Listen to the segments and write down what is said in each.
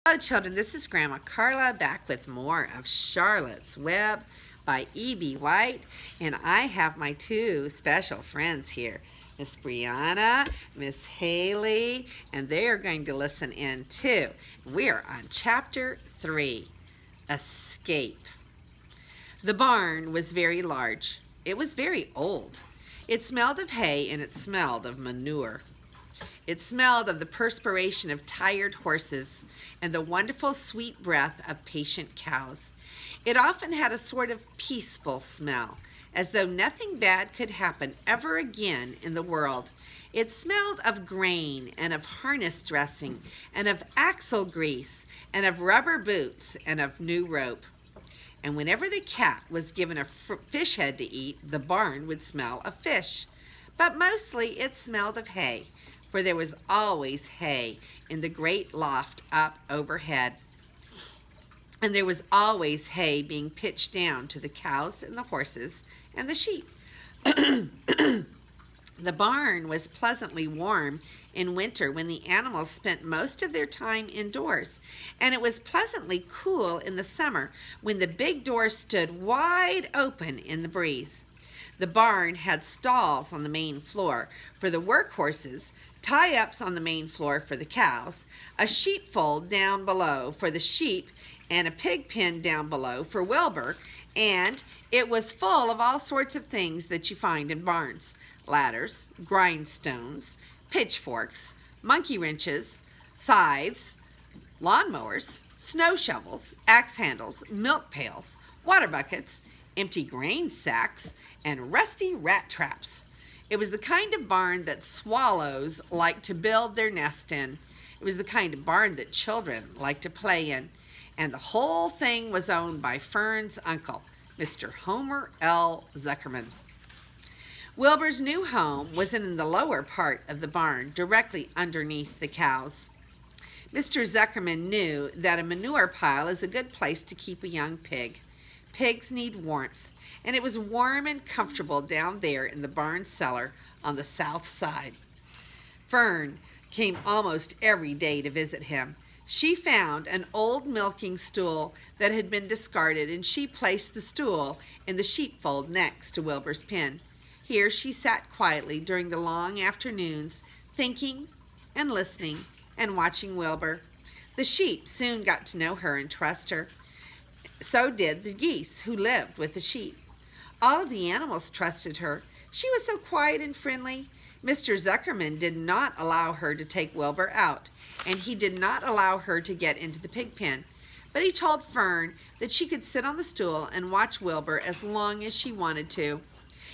Hello children, this is Grandma Carla back with more of Charlotte's Web by E.B. White, and I have my two special friends here, Miss Brianna, Miss Haley, and they are going to listen in too. We are on Chapter 3, Escape. The barn was very large. It was very old. It smelled of hay and it smelled of manure. It smelled of the perspiration of tired horses and the wonderful sweet breath of patient cows. It often had a sort of peaceful smell, as though nothing bad could happen ever again in the world. It smelled of grain and of harness dressing and of axle grease and of rubber boots and of new rope. And whenever the cat was given a fish head to eat, the barn would smell of fish. But mostly it smelled of hay, for there was always hay in the great loft up overhead. And there was always hay being pitched down to the cows and the horses and the sheep. The barn was pleasantly warm in winter when the animals spent most of their time indoors, and it was pleasantly cool in the summer when the big door stood wide open in the breeze. The barn had stalls on the main floor for the work horses, tie-ups on the main floor for the cows, a sheepfold down below for the sheep, and a pig pen down below for Wilbur, and it was full of all sorts of things that you find in barns: ladders, grindstones, pitchforks, monkey wrenches, scythes, lawnmowers, snow shovels, axe handles, milk pails, water buckets, empty grain sacks, and rusty rat traps. It was the kind of barn that swallows like to build their nest in. It was the kind of barn that children like to play in. And the whole thing was owned by Fern's uncle, Mr. Homer L. Zuckerman. Wilbur's new home was in the lower part of the barn, directly underneath the cows. Mr. Zuckerman knew that a manure pile is a good place to keep a young pig. Pigs need warmth, and it was warm and comfortable down there in the barn cellar on the south side. Fern came almost every day to visit him. She found an old milking stool that had been discarded, and she placed the stool in the sheepfold next to Wilbur's pen. Here she sat quietly during the long afternoons, thinking and listening and watching Wilbur. The sheep soon got to know her and trust her. So did the geese who lived with the sheep. All of the animals trusted her. She was so quiet and friendly. Mr. Zuckerman did not allow her to take Wilbur out, and he did not allow her to get into the pig pen. But he told Fern that she could sit on the stool and watch Wilbur as long as she wanted to.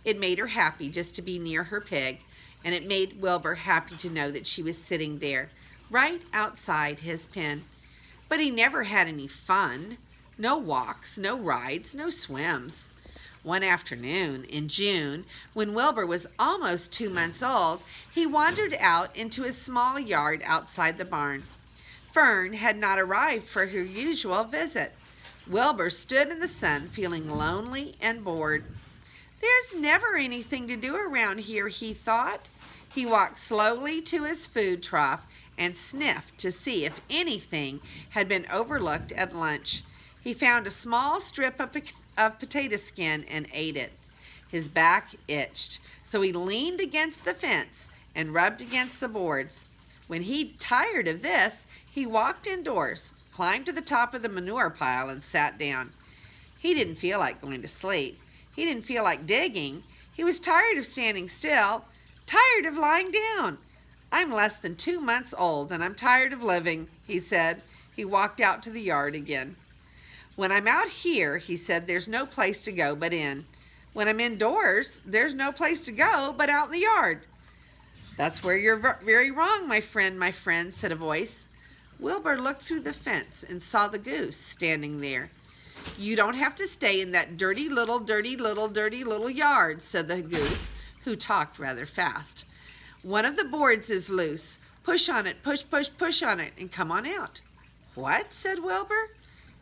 It made her happy just to be near her pig, and it made Wilbur happy to know that she was sitting there, right outside his pen. But he never had any fun. No walks, no rides, no swims. One afternoon in June, when Wilbur was almost 2 months old, he wandered out into his small yard outside the barn. Fern had not arrived for her usual visit. Wilbur stood in the sun, feeling lonely and bored. "There's never anything to do around here," he thought. He walked slowly to his food trough and sniffed to see if anything had been overlooked at lunch. He found a small strip of potato skin and ate it. His back itched, so he leaned against the fence and rubbed against the boards. When he'd tired of this, he walked indoors, climbed to the top of the manure pile, and sat down. He didn't feel like going to sleep. He didn't feel like digging. He was tired of standing still, tired of lying down. "I'm less than 2 months old, and I'm tired of living," he said. He walked out to the yard again. "When I'm out here," he said, "there's no place to go but in. When I'm indoors, there's no place to go but out in the yard." "That's where you're very wrong, my friend," said a voice. Wilbur looked through the fence and saw the goose standing there. "You don't have to stay in that dirty little yard," said the goose, who talked rather fast. "One of the boards is loose. Push on it, push on it, and come on out." "What?" said Wilbur.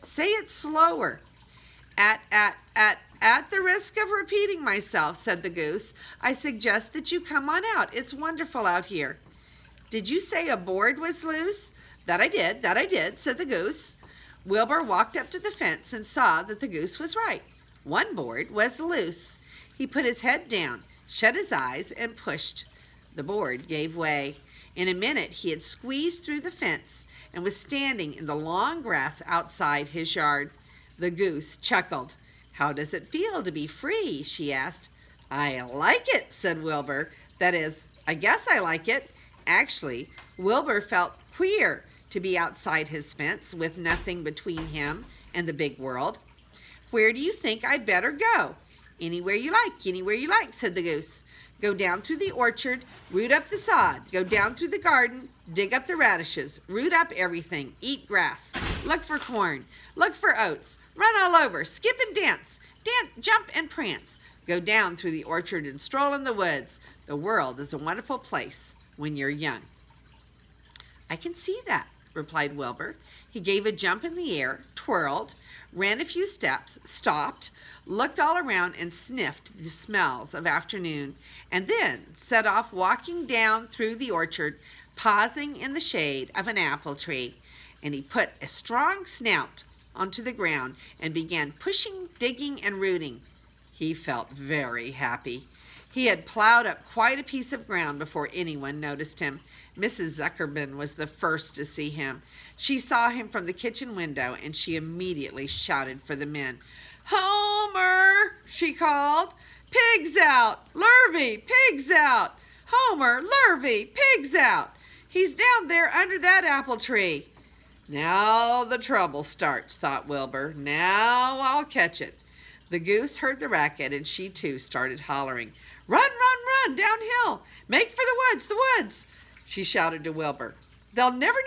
"Say it slower." At the risk of repeating myself," said the goose, "I suggest that you come on out. It's wonderful out here." "Did you say a board was loose?" That I did, said the goose. Wilbur walked up to the fence and saw that the goose was right. One board was loose. He put his head down, shut his eyes, and pushed. The board gave way. In a minute, he had squeezed through the fence and was standing in the long grass outside his yard. The goose chuckled. "How does it feel to be free?" she asked. "I like it," said Wilbur. "That is, I guess I like it." Actually, Wilbur felt queer to be outside his fence with nothing between him and the big world. "Where do you think I'd better go?" Anywhere you like, said the goose. "Go down through the orchard, root up the sod. Go down through the garden, dig up the radishes, root up everything, eat grass. Look for corn, look for oats, run all over, skip and dance, jump and prance. Go down through the orchard and stroll in the woods. The world is a wonderful place when you're young." "I can see that," replied Wilbur. He gave a jump in the air, twirled, ran a few steps, stopped, looked all around and sniffed the smells of afternoon, and then set off walking down through the orchard, pausing in the shade of an apple tree. And he put a strong snout onto the ground and began pushing, digging, and rooting. He felt very happy. He had plowed up quite a piece of ground before anyone noticed him. Mrs. Zuckerman was the first to see him. She saw him from the kitchen window, and she immediately shouted for the men. "Homer!" she called. "Pigs out! Lurvy, pigs out! Homer, Lurvy, pigs out! He's down there under that apple tree." "Now the trouble starts," thought Wilbur. "Now I'll catch it." The goose heard the racket, and she too started hollering. "Run, run, run, downhill! Make for the woods!" She shouted to Wilbur. "They'll never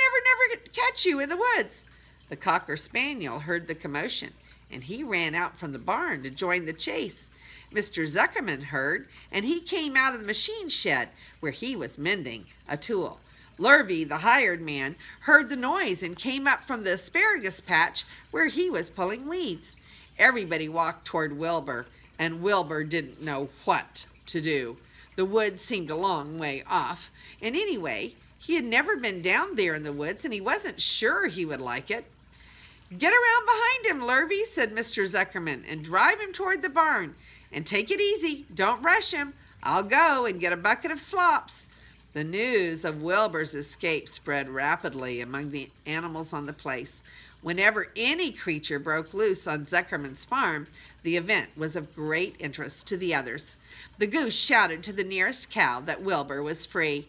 catch you in the woods." The Cocker Spaniel heard the commotion, and he ran out from the barn to join the chase. Mr. Zuckerman heard, and he came out of the machine shed where he was mending a tool. Lurvy, the hired man, heard the noise and came up from the asparagus patch where he was pulling weeds. Everybody walked toward Wilbur, and Wilbur didn't know what to do. The woods seemed a long way off, and anyway, he had never been down there in the woods, and he wasn't sure he would like it. "Get around behind him, Lurvy," said Mr. Zuckerman, "and drive him toward the barn. And take it easy. Don't rush him. I'll go and get a bucket of slops." The news of Wilbur's escape spread rapidly among the animals on the place. Whenever any creature broke loose on Zuckerman's farm, the event was of great interest to the others. The goose shouted to the nearest cow that Wilbur was free,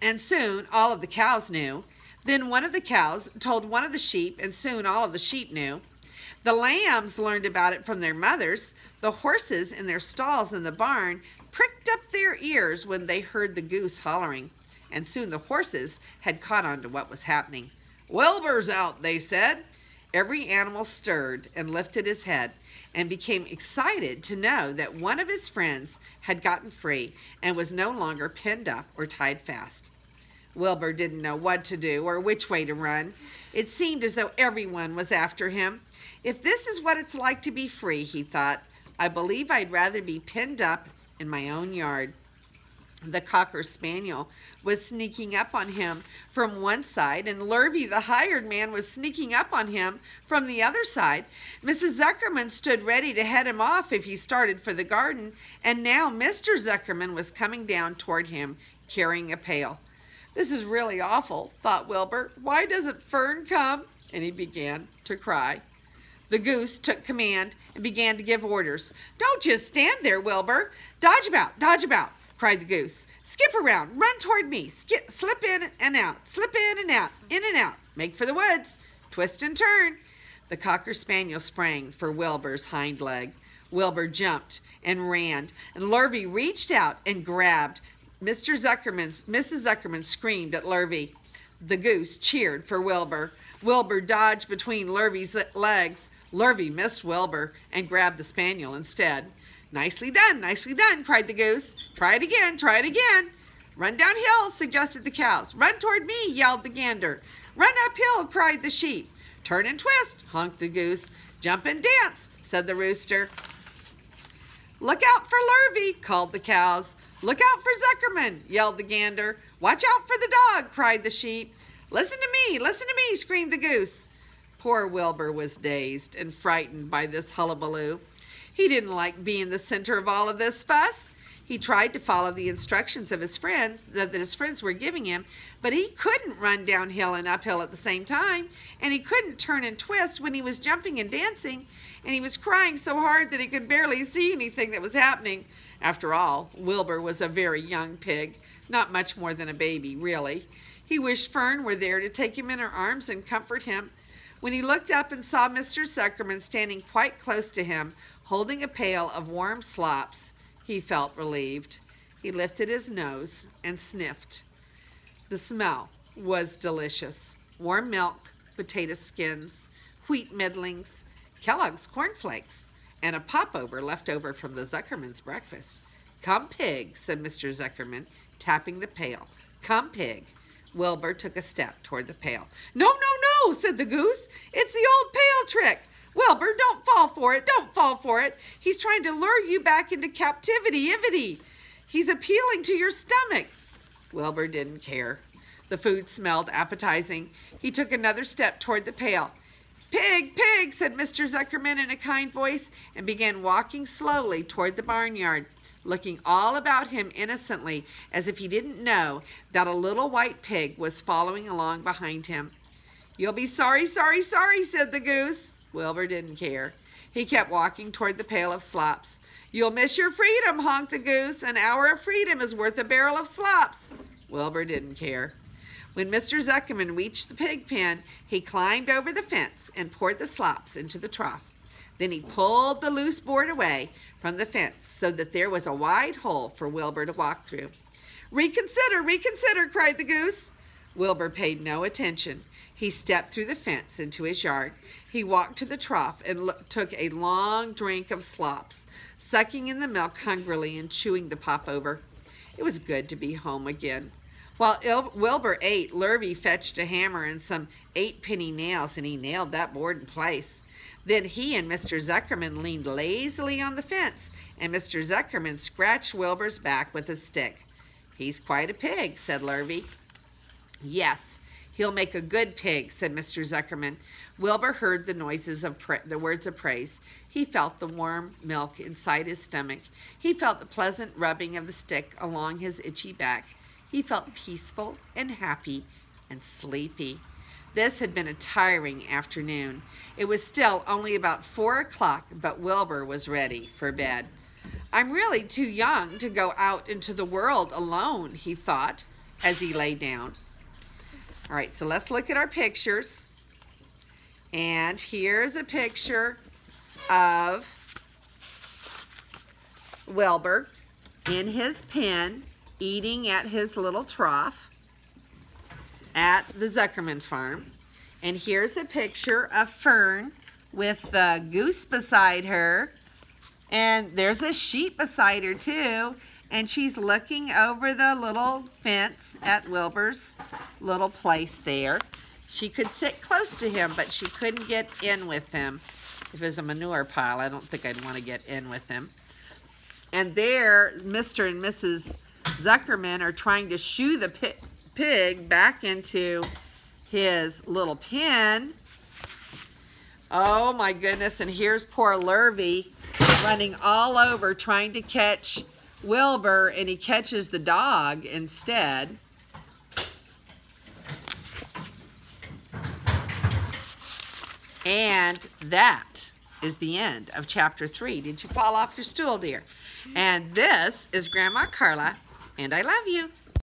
and soon all of the cows knew. Then one of the cows told one of the sheep, and soon all of the sheep knew. The lambs learned about it from their mothers. The horses in their stalls in the barn pricked up their ears when they heard the goose hollering, and soon the horses had caught on to what was happening. "Wilbur's out," they said. Every animal stirred and lifted his head and became excited to know that one of his friends had gotten free and was no longer pinned up or tied fast. Wilbur didn't know what to do or which way to run. It seemed as though everyone was after him. "If this is what it's like to be free," he thought, "I believe I'd rather be pinned up in my own yard." The Cocker Spaniel was sneaking up on him from one side, and Lurvy, the hired man, was sneaking up on him from the other side. Mrs. Zuckerman stood ready to head him off if he started for the garden, and now Mr. Zuckerman was coming down toward him carrying a pail. "This is really awful," thought Wilbur. "Why doesn't Fern come?" And he began to cry. The goose took command and began to give orders. "Don't just stand there, Wilbur. Dodge about, cried the goose. "Skip around, run toward me, slip in and out, slip in and out, make for the woods, twist and turn." The Cocker Spaniel sprang for Wilbur's hind leg. Wilbur jumped and ran, and Lurvy reached out and grabbed. Mrs. Zuckerman screamed at Lurvy. The goose cheered for Wilbur. Wilbur dodged between Lurvy's legs. Lurvy missed Wilbur and grabbed the spaniel instead. Nicely done, cried the goose. Try it again. "Run downhill," suggested the cows. "Run toward me," yelled the gander. "Run uphill," cried the sheep. "Turn and twist," honked the goose. "Jump and dance," said the rooster. "Look out for Lurvy," called the cows. "Look out for Zuckerman," yelled the gander. "Watch out for the dog," cried the sheep. Listen to me, screamed the goose. Poor Wilbur was dazed and frightened by this hullabaloo. He didn't like being the center of all of this fuss. He tried to follow the instructions of his friends that his friends were giving him, but he couldn't run downhill and uphill at the same time, and he couldn't turn and twist when he was jumping and dancing, and he was crying so hard that he could barely see anything that was happening. After all, Wilbur was a very young pig, not much more than a baby, really. He wished Fern were there to take him in her arms and comfort him. When he looked up and saw Mr. Zuckerman standing quite close to him, holding a pail of warm slops, he felt relieved. He lifted his nose and sniffed. The smell was delicious. Warm milk, potato skins, wheat middlings, Kellogg's cornflakes, and a popover left over from the Zuckerman's breakfast. "Come, pig," said Mr. Zuckerman, tapping the pail. "Come, pig." Wilbur took a step toward the pail. "No, no, no," said the goose. "It's the old pail trick. Wilbur, don't fall for it. Don't fall for it. He's trying to lure you back into captivity. He's appealing to your stomach." Wilbur didn't care. The food smelled appetizing. He took another step toward the pail. "Pig, pig," said Mr. Zuckerman in a kind voice, and began walking slowly toward the barnyard, looking all about him innocently as if he didn't know that a little white pig was following along behind him. "You'll be sorry, sorry, sorry," said the goose. Wilbur didn't care. He kept walking toward the pail of slops. "You'll miss your freedom," honked the goose. "An hour of freedom is worth a barrel of slops." Wilbur didn't care. When Mr. Zuckerman reached the pig pen, he climbed over the fence and poured the slops into the trough. Then he pulled the loose board away from the fence so that there was a wide hole for Wilbur to walk through. "Reconsider, reconsider," cried the goose. Wilbur paid no attention. He stepped through the fence into his yard. He walked to the trough and took a long drink of slops, sucking in the milk hungrily and chewing the popover. It was good to be home again. While Wilbur ate, Lurvy fetched a hammer and some 8-penny nails, and he nailed that board in place. Then he and Mr. Zuckerman leaned lazily on the fence, and Mr. Zuckerman scratched Wilbur's back with a stick. "He's quite a pig," said Lurvy. "Yes, he'll make a good pig," said Mr. Zuckerman. Wilbur heard the noises of the words of praise. He felt the warm milk inside his stomach. He felt the pleasant rubbing of the stick along his itchy back. He felt peaceful and happy and sleepy. This had been a tiring afternoon. It was still only about 4 o'clock, but Wilbur was ready for bed. "I'm really too young to go out into the world alone," he thought as he lay down. All right, so let's look at our pictures. And here's a picture of Wilbur in his pen eating at his little trough at the Zuckerman farm. And here's a picture of Fern with the goose beside her. And there's a sheep beside her too. And she's looking over the little fence at Wilbur's little place there. She could sit close to him, but she couldn't get in with him. If it was a manure pile, I don't think I'd want to get in with him. And there, Mr. and Mrs. Zuckerman are trying to shoo the pig back into his little pen. Oh my goodness, and here's poor Lurvy running all over trying to catch Wilbur, and he catches the dog instead. And that is the end of chapter 3. Did you fall off your stool, dear? And this is Grandma Carla, and I love you.